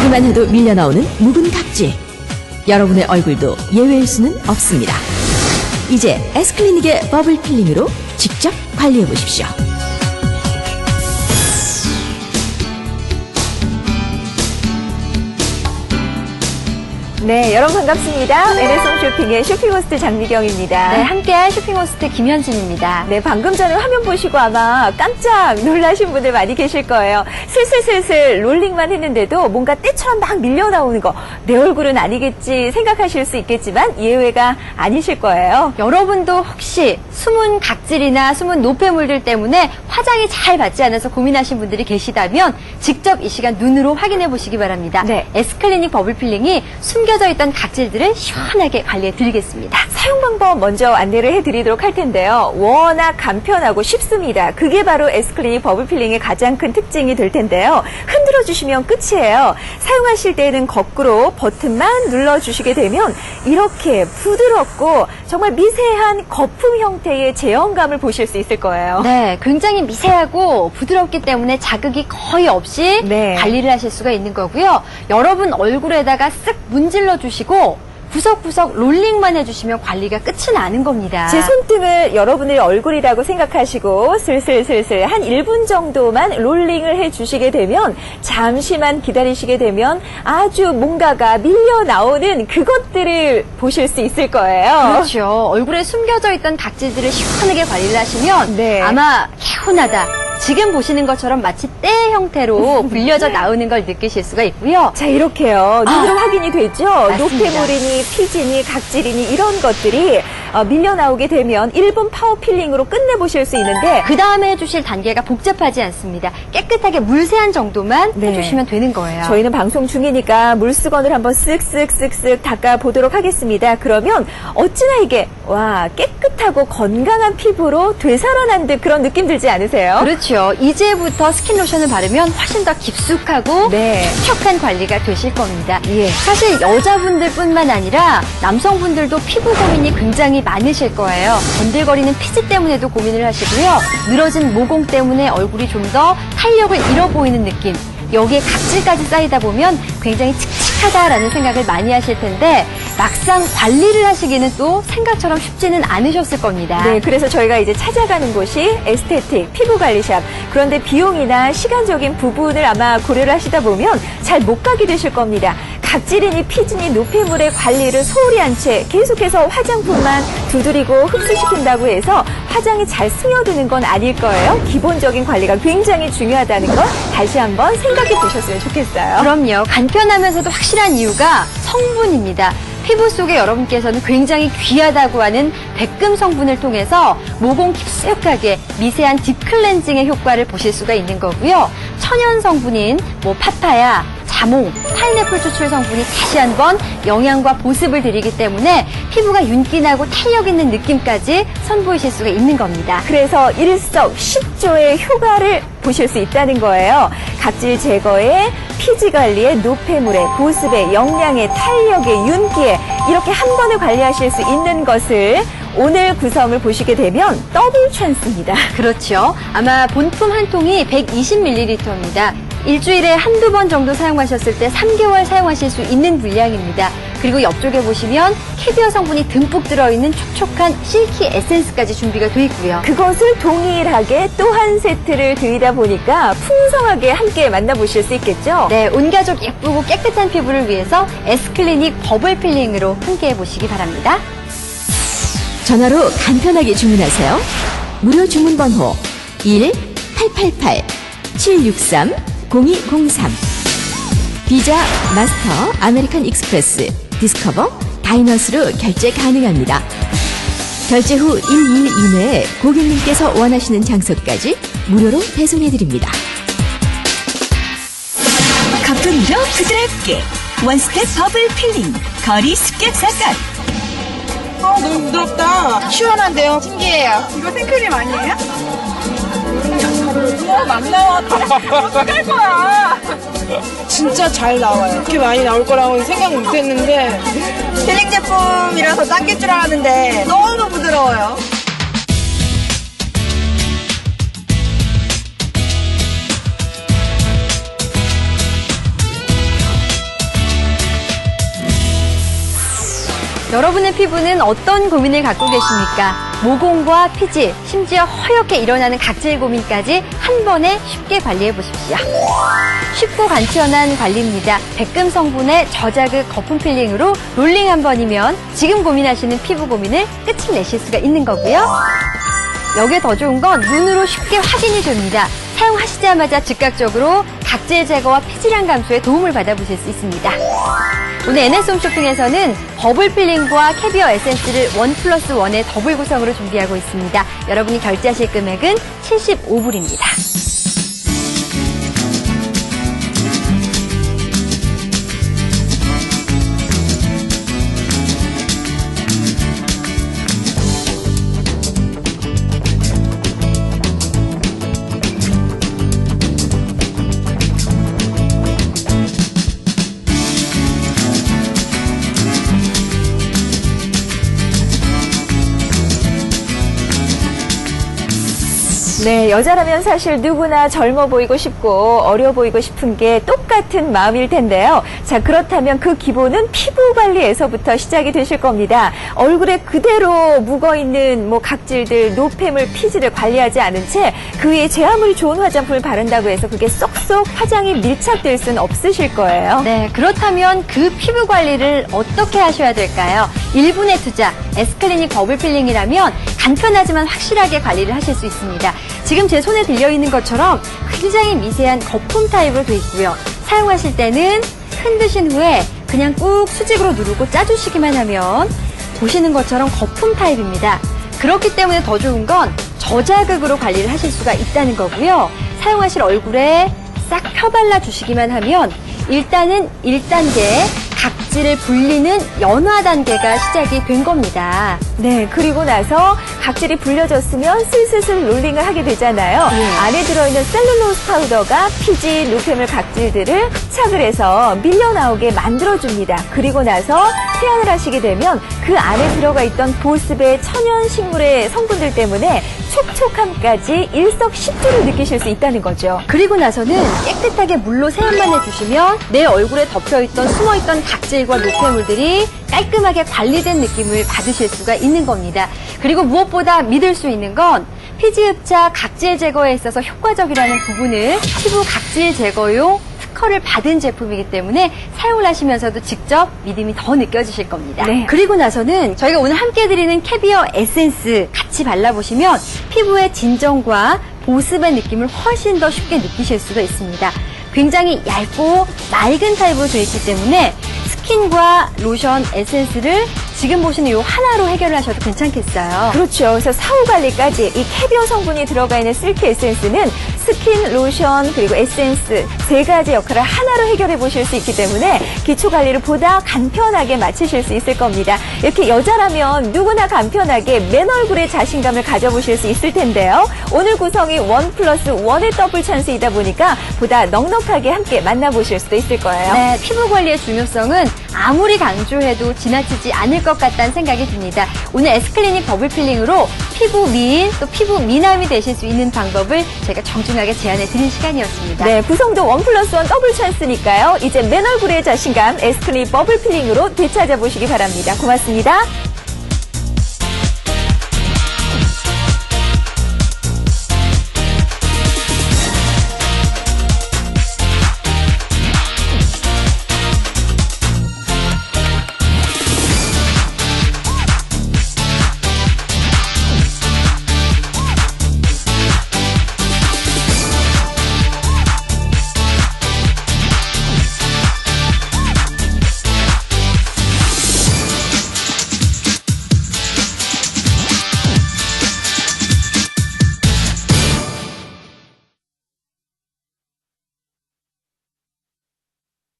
보기만 해도 밀려나오는 묵은 각질. 여러분의 얼굴도 예외일 수는 없습니다. 이제 S클리닉의 버블 필링으로 직접 관리해 보십시오. 네, 여러분 반갑습니다. NS홈쇼핑의 쇼핑호스트 장미경입니다. 네, 함께할 쇼핑호스트 김현진입니다. 네, 방금 전에 화면 보시고 아마 깜짝 놀라신 분들 많이 계실 거예요. 슬슬 롤링만 했는데도 뭔가 때처럼 막 밀려나오는 거, 내 얼굴은 아니겠지 생각하실 수 있겠지만 예외가 아니실 거예요. 여러분도 혹시 숨은 각질이나 숨은 노폐물들 때문에 화장이 잘 받지 않아서 고민하신 분들이 계시다면 직접 이 시간 눈으로 확인해 보시기 바랍니다. 네. S클리닉 버블 필링이 숨겨져 있던 각질들을 시원하게 관리해 드리겠습니다. 사용 방법 먼저 안내를 해드리도록 할 텐데요. 워낙 간편하고 쉽습니다. 그게 바로 S클리닉 버블 필링의 가장 큰 특징이 될 텐데요. 흔들어 주시면 끝이에요. 사용하실 때는 거꾸로 버튼만 눌러주시게 되면 이렇게 부드럽고 정말 미세한 거품 형태의 제형감을 보실 수 있을 거예요. 네, 굉장히 미세하고 부드럽기 때문에 자극이 거의 없이 네. 관리를 하실 수가 있는 거고요. 여러분 얼굴에다가 쓱 문질러 주시고 구석구석 롤링만 해주시면 관리가 끝이 나는 겁니다. 제 손등을 여러분의 얼굴이라고 생각하시고 슬슬 한 1분 정도만 롤링을 해주시게 되면 잠시만 기다리시게 되면 아주 뭔가가 밀려 나오는 그것들을 보실 수 있을 거예요. 그렇죠. 얼굴에 숨겨져 있던 각질들을 시원하게 관리를 하시면 네. 아마 개운하다. 지금 보시는 것처럼 마치 때 형태로 불려져 나오는 걸 느끼실 수가 있고요. 자, 이렇게요. 눈으로 확인이 되죠? 맞습니다. 노폐물이니 피지니 각질이니 이런 것들이 밀려 나오게 되면 1분 파워 필링으로 끝내보실 수 있는데 그 다음에 해주실 단계가 복잡하지 않습니다. 깨끗하게 물세안 정도만 네. 해주시면 되는 거예요. 저희는 방송 중이니까 물수건을 한번 쓱쓱 닦아보도록 하겠습니다. 그러면 어찌나 이게 와 깨끗하고 건강한 피부로 되살아난 듯 그런 느낌 들지 않으세요? 그렇죠. 이제부터 스킨로션을 바르면 훨씬 더 깊숙하고 네. 촉촉한 관리가 되실 겁니다. 예. 사실 여자분들뿐만 아니라 남성분들도 피부 고민이 굉장히 많으실 거예요. 번들거리는 피지 때문에도 고민을 하시고요. 늘어진 모공 때문에 얼굴이 좀 더 탄력을 잃어 보이는 느낌. 여기에 각질까지 쌓이다 보면 굉장히 칙칙하다라는 생각을 많이 하실 텐데 막상 관리를 하시기는 또 생각처럼 쉽지는 않으셨을 겁니다. 네, 그래서 저희가 이제 찾아가는 곳이 에스테틱 피부관리샵. 그런데 비용이나 시간적인 부분을 아마 고려를 하시다 보면 잘 못 가게 되실 겁니다. 각질이니 피지니 노폐물의 관리를 소홀히 한 채 계속해서 화장품만 두드리고 흡수시킨다고 해서 화장이 잘 스며드는 건 아닐 거예요. 기본적인 관리가 굉장히 중요하다는 걸 다시 한번 생각해 보셨으면 좋겠어요. 그럼요. 간편하면서도 확실한 이유가 성분입니다. 피부 속에 여러분께서는 굉장히 귀하다고 하는 백금 성분을 통해서 모공 깊숙하게 미세한 딥클렌징의 효과를 보실 수가 있는 거고요. 천연 성분인 파파야, 자몽, 파인애플 추출 성분이 다시 한번 영양과 보습을 드리기 때문에 피부가 윤기나고 탄력 있는 느낌까지 선보이실 수가 있는 겁니다. 그래서 일석십조의 효과를 보실 수 있다는 거예요. 각질 제거에 피지 관리에 노폐물에 보습에 영양에 탄력에 윤기에 이렇게 한 번에 관리하실 수 있는 것을 오늘 구성을 보시게 되면 더블 찬스입니다. 그렇죠. 아마 본품 한 통이 120ml입니다. 일주일에 한두 번 정도 사용하셨을 때 3개월 사용하실 수 있는 분량입니다. 그리고 옆쪽에 보시면 캐비어 성분이 듬뿍 들어있는 촉촉한 실키 에센스까지 준비가 되어 있고요. 그것을 동일하게 또 한 세트를 드리다 보니까 풍성하게 함께 만나보실 수 있겠죠? 네, 온 가족 예쁘고 깨끗한 피부를 위해서 S클리닉 버블 필링으로 함께 해보시기 바랍니다. 전화로 간편하게 주문하세요. 무료 주문 번호 1-888-763-0203 비자, 마스터, 아메리칸 익스프레스, 디스커버, 다이너스로 결제 가능합니다. 결제 후 1일 이내에 고객님께서 원하시는 장소까지 무료로 배송해드립니다. 거품으로 부드럽게 원스텝 버블 필링 거리 습격 삭간. 너무 부드럽다. 시원한데요? 신기해요. 이거 생크림 아니에요? 막 나와. 어떡할 거야? 진짜 잘 나와요. 이렇게 많이 나올 거라고 생각 못 했는데. 필링 제품이라서 당길 줄 알았는데 너무 부드러워요. 여러분의 피부는 어떤 고민을 갖고 계십니까? 모공과 피지, 심지어 허옇게 일어나는 각질 고민까지 한 번에 쉽게 관리해 보십시오. 쉽고 간편한 관리입니다. 백금 성분의 저자극 거품 필링으로 롤링 한 번이면 지금 고민하시는 피부 고민을 끝을 내실 수가 있는 거고요. 여기에 더 좋은 건 눈으로 쉽게 확인이 됩니다. 사용하시자마자 즉각적으로 각질 제거와 피지량 감소에 도움을 받아보실 수 있습니다. 오늘 NS홈 쇼핑에서는 버블 필링과 캐비어 에센스를 1+1의 더블 구성으로 준비하고 있습니다. 여러분이 결제하실 금액은 75불입니다. 네, 여자라면 사실 누구나 젊어 보이고 싶고 어려 보이고 싶은 게 똑같은 마음일 텐데요. 자, 그렇다면 그 기본은 피부 관리에서부터 시작이 되실 겁니다. 얼굴에 그대로 묵어있는 각질들, 노폐물, 피지를 관리하지 않은 채 그 위에 제 아무리 좋은 화장품을 바른다고 해서 그게 쏙쏙 화장이 밀착될 수는 없으실 거예요. 네, 그렇다면 그 피부 관리를 어떻게 하셔야 될까요? 1분의 투자, S클리닉 버블 필링이라면 간편하지만 확실하게 관리를 하실 수 있습니다. 지금 제 손에 들려있는 것처럼 굉장히 미세한 거품 타입으로 되어 있고요. 사용하실 때는 흔드신 후에 그냥 꾹 수직으로 누르고 짜주시기만 하면 보시는 것처럼 거품 타입입니다. 그렇기 때문에 더 좋은 건 저자극으로 관리를 하실 수가 있다는 거고요. 사용하실 얼굴에 싹 펴발라 주시기만 하면 일단은 1단계 각질을 불리는 연화 단계가 시작이 된 겁니다. 네, 그리고 나서 각질이 불려졌으면 슬슬 롤링을 하게 되잖아요. 안에 들어있는 셀룰로스 파우더가 피지, 노폐물 각질들을 흡착을 해서 밀려나오게 만들어줍니다. 그리고 나서 세안을 하시게 되면 그 안에 들어가 있던 보습의 천연 식물의 성분들 때문에 촉촉함까지 일석십조를 느끼실 수 있다는 거죠. 그리고 나서는 깨끗하게 물로 세안만 해주시면 내 얼굴에 덮여있던 숨어있던 각질과 노폐물들이 깔끔하게 관리된 느낌을 받으실 수가 있는 겁니다. 그리고 무엇보다 믿을 수 있는 건 피지 흡착, 각질 제거에 있어서 효과적이라는 부분을 피부 각질 제거용 특허를 받은 제품이기 때문에 사용을 하시면서도 직접 믿음이 더 느껴지실 겁니다. 네. 그리고 나서는 저희가 오늘 함께 드리는 캐비어 에센스 같이 발라보시면 피부의 진정과 보습의 느낌을 훨씬 더 쉽게 느끼실 수가 있습니다. 굉장히 얇고 맑은 타입으로 되어 있기 때문에 스킨과 로션, 에센스를 지금 보시는 이 하나로 해결을 하셔도 괜찮겠어요. 그렇죠. 그래서 사후 관리까지 이 캐비어 성분이 들어가 있는 실크 에센스는 스킨, 로션, 그리고 에센스 세 가지 역할을 하나로 해결해 보실 수 있기 때문에 기초 관리를 보다 간편하게 마치실 수 있을 겁니다. 이렇게 여자라면 누구나 간편하게 맨 얼굴에 자신감을 가져보실 수 있을 텐데요. 오늘 구성이 1+1의 더블 찬스이다 보니까 보다 넉넉하게 함께 만나보실 수도 있을 거예요. 네, 피부 관리의 중요성은 아무리 강조해도 지나치지 않을 것 같다는 생각이 듭니다. 오늘 S클리닉 버블 필링으로 피부 미인 또 피부 미남이 되실 수 있는 방법을 제가 정중하게 제안해 드린 시간이었습니다. 네, 구성도 1+1 더블 찬스니까요. 이제 맨 얼굴의 자신감 S클리닉 버블 필링으로 되찾아 보시기 바랍니다. 고맙습니다.